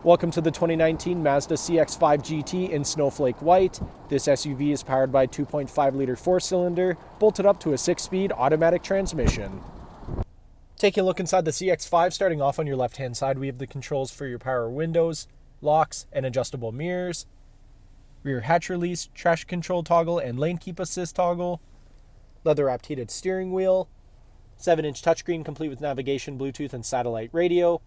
Welcome to the 2019 Mazda CX-5 GT in Snowflake White. This SUV is powered by a 2.5-liter four-cylinder, bolted up to a 6-speed automatic transmission. Taking a look inside the CX-5, starting off on your left-hand side, we have the controls for your power windows, locks, and adjustable mirrors, rear hatch release, traction control toggle, and lane keep assist toggle, leather-wrapped heated steering wheel, 7-inch touchscreen complete with navigation, Bluetooth, and satellite radio,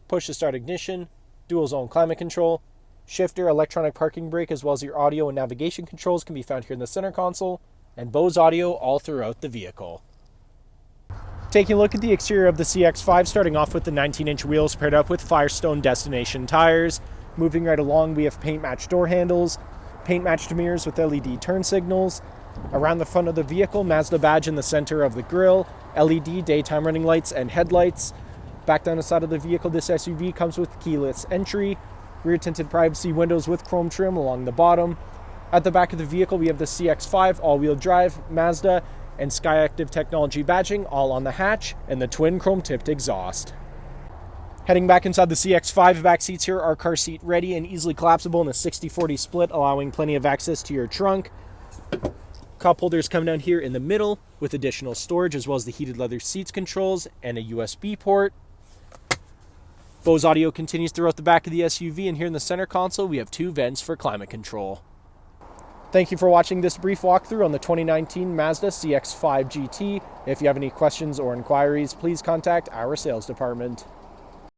push-to-start ignition, dual-zone climate control, shifter, electronic parking brake, as well as your audio and navigation controls can be found here in the center console, and Bose audio all throughout the vehicle. Taking a look at the exterior of the CX-5, starting off with the 19-inch wheels paired up with Firestone Destination tires. Moving right along, we have paint-matched door handles, paint-matched mirrors with LED turn signals. Around the front of the vehicle, Mazda badge in the center of the grille, LED daytime running lights and headlights. Back down the side of the vehicle, this SUV comes with keyless entry, rear tinted privacy windows with chrome trim along the bottom. At the back of the vehicle, we have the CX-5 all-wheel drive, Mazda, and Skyactiv technology badging all on the hatch, and the twin chrome-tipped exhaust. Heading back inside the CX-5, back seats here are car seat ready and easily collapsible in a 60-40 split, allowing plenty of access to your trunk. Cup holders come down here in the middle with additional storage, as well as the heated leather seats controls and a USB port. Bose audio continues throughout the back of the SUV, and here in the center console we have 2 vents for climate control. Thank you for watching this brief walkthrough on the 2019 Mazda CX-5 GT. If you have any questions or inquiries, please contact our sales department.